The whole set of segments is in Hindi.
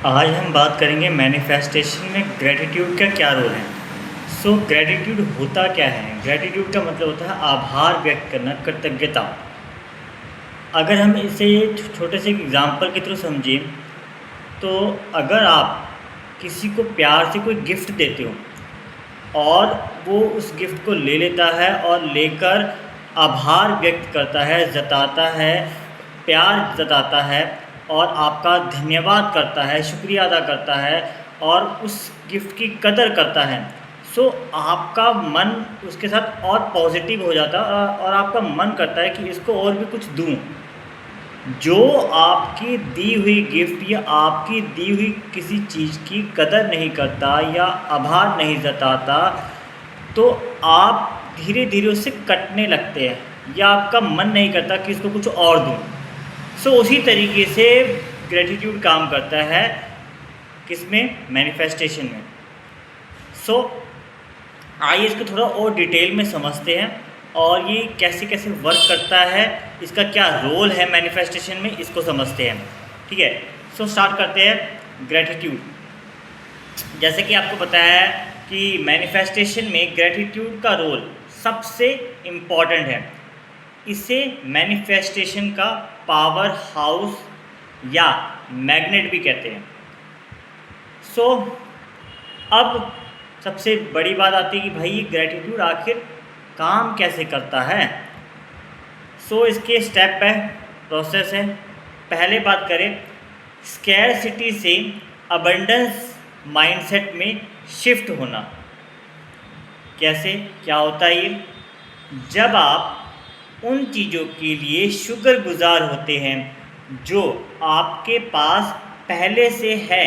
आज हम बात करेंगे मैनिफेस्टेशन में ग्रेटिट्यूड का क्या रोल है। ग्रेटिट्यूड होता क्या है? ग्रेटिट्यूड का मतलब होता है आभार व्यक्त करना, कृतज्ञता। अगर हम इसे छोटे से एग्जाम्पल के थ्रू समझें तो अगर आप किसी को प्यार से कोई गिफ्ट देते हो और वो उस गिफ्ट को ले लेता है और लेकर आभार व्यक्त करता है, जताता है, प्यार जताता है और आपका धन्यवाद करता है, शुक्रिया अदा करता है और उस गिफ्ट की कदर करता है, आपका मन उसके साथ और पॉजिटिव हो जाता है और आपका मन करता है कि इसको और भी कुछ दूँ। जो आपकी दी हुई गिफ्ट या आपकी दी हुई किसी चीज़ की कदर नहीं करता या आभार नहीं जताता, तो आप धीरे धीरे उससे कटने लगते हैं या आपका मन नहीं करता कि इसको कुछ और दूँ। उसी तरीके से ग्रेटिट्यूड काम करता है, किसमें? मैनिफेस्टेशन में। आइए इसको थोड़ा और डिटेल में समझते हैं और ये कैसे कैसे वर्क करता है, इसका क्या रोल है मैनिफेस्टेशन में, इसको समझते हैं। ठीक है, स्टार्ट करते हैं। ग्रेटिट्यूड, जैसे कि आपको पता है कि मैनिफेस्टेशन में ग्रेटिट्यूड का रोल सबसे इम्पॉर्टेंट है। इसे मैनिफेस्टेशन का पावर हाउस या मैग्नेट भी कहते हैं। अब सबसे बड़ी बात आती है कि भाई ग्रेटिट्यूड आखिर काम कैसे करता है। इसके स्टेप है, प्रोसेस है। पहले बात करें, स्कैरसिटी से अबंडेंस माइंडसेट में शिफ्ट होना। कैसे, क्या होता है ये? जब आप उन चीज़ों के लिए शुक्रगुजार होते हैं जो आपके पास पहले से है,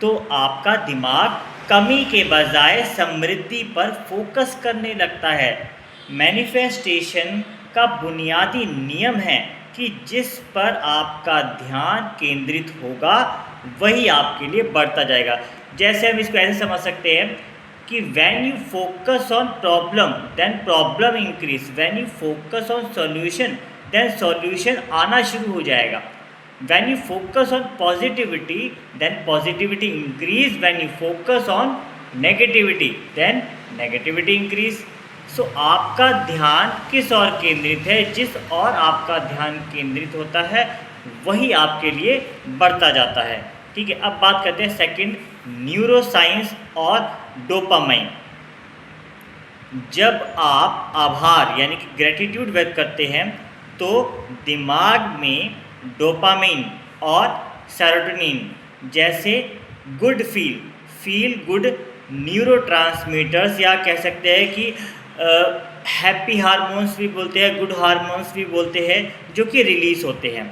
तो आपका दिमाग कमी के बजाय समृद्धि पर फोकस करने लगता है। मैनिफेस्टेशन का बुनियादी नियम है कि जिस पर आपका ध्यान केंद्रित होगा वही आपके लिए बढ़ता जाएगा। जैसे हम इसको ऐसे समझ सकते हैं कि when you focus on problem then problem increase, when you focus on solution then solution आना शुरू हो जाएगा। When you focus on positivity, then positivity increase. When you focus on negativity, then negativity increase. आपका ध्यान किस ओर केंद्रित है, जिस ओर आपका ध्यान केंद्रित होता है वही आपके लिए बढ़ता जाता है। ठीक है, अब बात करते हैं सेकंड, न्यूरोसाइंस और डोपामाइन। जब आप आभार यानी कि ग्रेटिट्यूड व्यक्त करते हैं तो दिमाग में डोपामिन और सेरोटोनिन जैसे गुड फील गुड न्यूरोट्रांसमीटर्स, या कह सकते हैं कि हैप्पी हार्मोन्स भी बोलते हैं, गुड हार्मोन्स भी बोलते हैं, जो कि रिलीज होते हैं।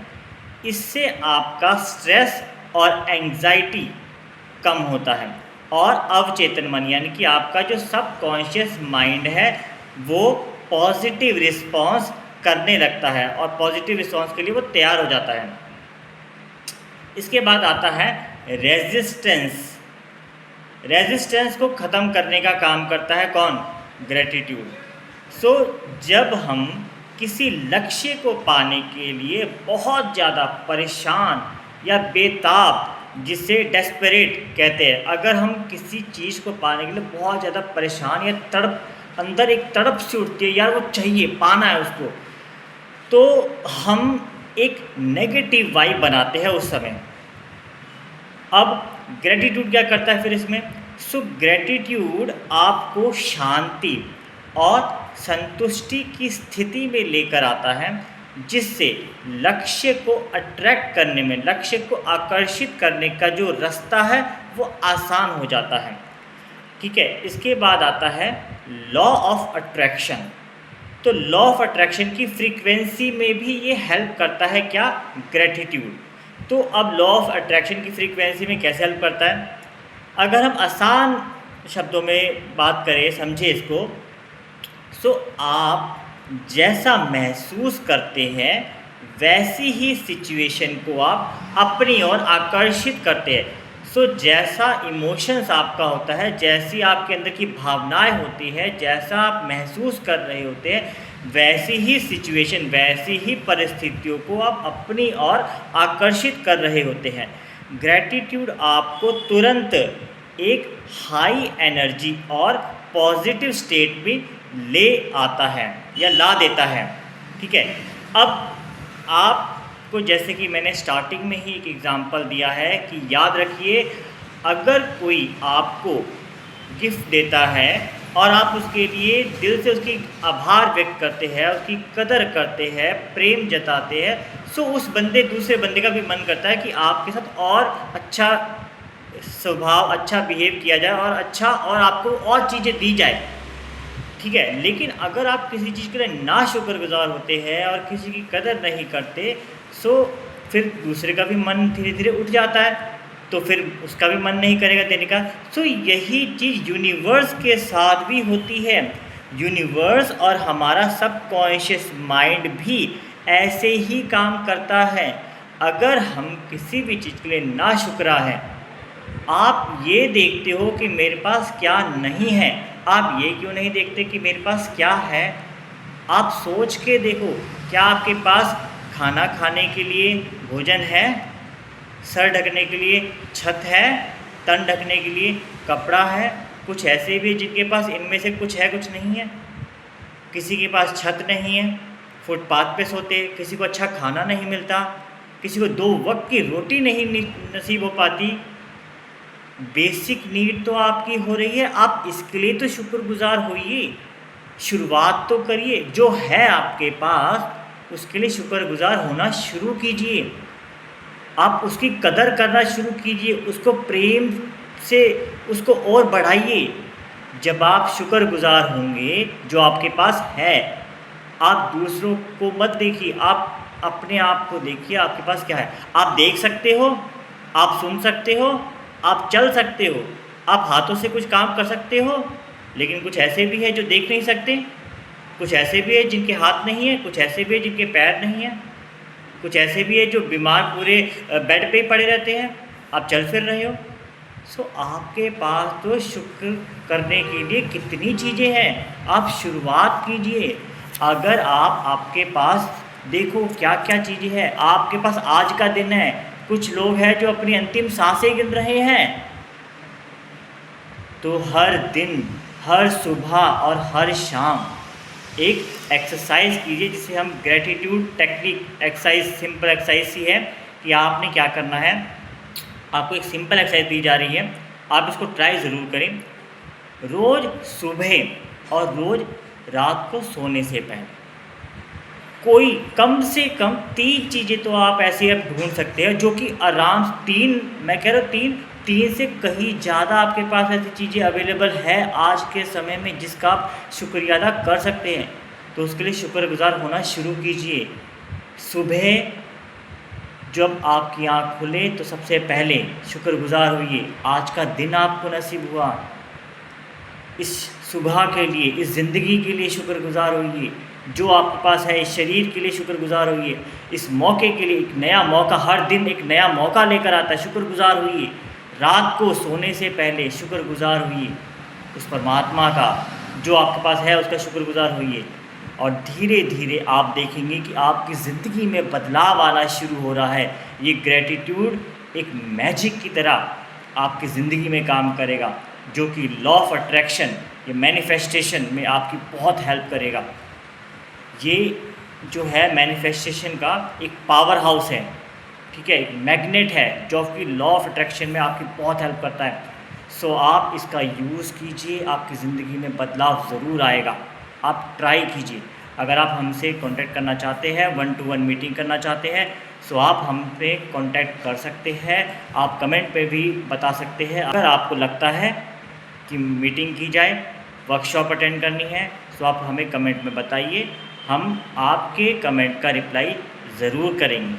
इससे आपका स्ट्रेस और एंग्जाइटी कम होता है और अवचेतन मन यानी कि आपका जो सबकॉन्शियस माइंड है वो पॉजिटिव रिस्पॉन्स करने लगता है और पॉजिटिव रिस्पॉन्स के लिए वो तैयार हो जाता है। इसके बाद आता है रेजिस्टेंस को ख़त्म करने का काम करता है कौन? ग्रेटिट्यूड। जब हम किसी लक्ष्य को पाने के लिए बहुत ज़्यादा परेशान या बेताब, जिसे डेस्परेट कहते हैं, अगर हम किसी चीज़ को पाने के लिए बहुत ज़्यादा परेशान या अंदर एक तड़प से उठती है, यार वो चाहिए, पाना है उसको, तो हम एक नेगेटिव वाइब बनाते हैं उस समय। अब ग्रेटिट्यूड क्या करता है फिर इसमें? ग्रेटिट्यूड आपको शांति और संतुष्टि की स्थिति में लेकर आता है, जिससे लक्ष्य को अट्रैक्ट करने में, लक्ष्य को आकर्षित करने का जो रास्ता है वो आसान हो जाता है। ठीक है, इसके बाद आता है लॉ ऑफ अट्रैक्शन। तो लॉ ऑफ अट्रैक्शन की फ्रीक्वेंसी में भी ये हेल्प करता है, क्या? ग्रेटिट्यूड। तो अब लॉ ऑफ अट्रैक्शन की फ्रीक्वेंसी में कैसे हेल्प करता है? अगर हम आसान शब्दों में बात करें, समझे इसको, आप जैसा महसूस करते हैं वैसी ही सिचुएशन को आप अपनी ओर आकर्षित करते हैं। जैसा इमोशंस आपका होता है, जैसी आपके अंदर की भावनाएं होती हैं, जैसा आप महसूस कर रहे होते हैं, वैसी ही सिचुएशन, वैसी ही परिस्थितियों को आप अपनी ओर आकर्षित कर रहे होते हैं। ग्रैटिट्यूड आपको तुरंत एक हाई एनर्जी और पॉजिटिव स्टेट में ले आता है या ला देता है। ठीक है, अब आपको जैसे कि मैंने स्टार्टिंग में ही एक एग्जांपल दिया है कि याद रखिए, अगर कोई आपको गिफ्ट देता है और आप उसके लिए दिल से उसकी आभार व्यक्त करते हैं, उसकी कदर करते हैं, प्रेम जताते हैं, सो उस दूसरे बंदे का भी मन करता है कि आपके साथ और अच्छा स्वभाव, अच्छा बिहेव किया जाए और अच्छा और आपको और चीज़ें दी जाए। ठीक है, लेकिन अगर आप किसी चीज़ के लिए ना शुक्रगुजार होते हैं और किसी की कदर नहीं करते, सो फिर दूसरे का भी मन धीरे धीरे उठ जाता है, तो फिर उसका भी मन नहीं करेगा देने का। सो यही चीज़ यूनिवर्स के साथ भी होती है। यूनिवर्स और हमारा सबकॉन्शियस माइंड भी ऐसे ही काम करता है। अगर हम किसी भी चीज़ के लिए नाशुक्रा हैं, आप ये देखते हो कि मेरे पास क्या नहीं है, आप ये क्यों नहीं देखते कि मेरे पास क्या है? आप सोच के देखो, क्या आपके पास खाना खाने के लिए भोजन है, सर ढकने के लिए छत है, तन ढकने के लिए कपड़ा है? कुछ ऐसे भी जिनके पास इनमें से कुछ है, कुछ नहीं है। किसी के पास छत नहीं है, फुटपाथ पे सोते, किसी को अच्छा खाना नहीं मिलता, किसी को 2 वक्त की रोटी नहीं नसीब हो पाती। बेसिक नीड तो आपकी हो रही है, आप इसके लिए तो शुक्रगुजार होइए, शुरुआत तो करिए। जो है आपके पास उसके लिए शुक्रगुजार होना शुरू कीजिए, आप उसकी कदर करना शुरू कीजिए, उसको प्रेम से उसको और बढ़ाइए। जब आप शुक्रगुजार होंगे जो आपके पास है, आप दूसरों को मत देखिए, आप अपने आप को देखिए, आपके पास क्या है। आप देख सकते हो, आप सुन सकते हो, आप चल सकते हो, आप हाथों से कुछ काम कर सकते हो, लेकिन कुछ ऐसे भी हैं जो देख नहीं सकते, कुछ ऐसे भी हैं जिनके हाथ नहीं है, कुछ ऐसे भी हैं जिनके पैर नहीं हैं, कुछ ऐसे भी हैं जो बीमार पूरे बेड पे ही पड़े रहते हैं, आप चल फिर रहे हो। सो आपके पास तो शुक्र करने के लिए कितनी चीज़ें हैं, आप शुरुआत कीजिए। अगर आपके पास देखो क्या क्या चीज़ें हैं, आपके पास आज का दिन है, कुछ लोग हैं जो अपनी अंतिम सांसें गिन रहे हैं, तो हर दिन, हर सुबह और हर शाम एक एक्सरसाइज कीजिए जिसे हम gratitude technique exercise, simple exercise ही है कि आपने क्या करना है। आपको एक सिंपल एक्सरसाइज दी जा रही है, आप इसको ट्राई ज़रूर करें। रोज़ सुबह और रोज़ रात को सोने से पहले कोई कम से कम 3 चीज़ें तो आप ऐसी अब ढूंढ सकते हैं जो कि आराम से 3, मैं कह रहा हूँ 3 से कहीं ज़्यादा आपके पास ऐसी चीज़ें अवेलेबल है आज के समय में जिसका आप शुक्रिया अदा कर सकते हैं। तो उसके लिए शुक्रगुजार होना शुरू कीजिए। सुबह जब आपकी आँख खुले तो सबसे पहले शुक्रगुजार होइए, आज का दिन आपको नसीब हुआ, इस सुबह के लिए, इस ज़िंदगी के लिए शुक्रगुजार होइए, जो आपके पास है इस शरीर के लिए शुक्रगुजार होइए, इस मौके के लिए, एक नया मौका, हर दिन एक नया मौका लेकर आता है, शुक्रगुजार होइए। रात को सोने से पहले शुक्रगुजार होइए उस परमात्मा का जो आपके पास है, उसका शुक्रगुजार होइए। और धीरे धीरे आप देखेंगे कि आपकी ज़िंदगी में बदलाव आना शुरू हो रहा है। ये ग्रेटिट्यूड एक मैजिक की तरह आपकी ज़िंदगी में काम करेगा, जो कि लॉ ऑफ अट्रैक्शन, ये मैनिफेस्टेशन में आपकी बहुत हेल्प करेगा। ये जो है मैनिफेस्टेशन का एक पावर हाउस है, ठीक है, एक मैग्नेट है जो आपकी लॉ ऑफ अट्रैक्शन में आपकी बहुत हेल्प करता है। सो आप इसका यूज़ कीजिए, आपकी ज़िंदगी में बदलाव ज़रूर आएगा। आप ट्राई कीजिए। अगर आप हमसे कांटेक्ट करना चाहते हैं, 1-to-1 मीटिंग करना चाहते हैं, सो आप हम पे कांटेक्ट कर सकते हैं। आप कमेंट पे भी बता सकते हैं। अगर आपको लगता है कि मीटिंग की जाए, वर्कशॉप अटेंड करनी है, तो आप हमें कमेंट में बताइए, हम आपके कमेंट का रिप्लाई ज़रूर करेंगे।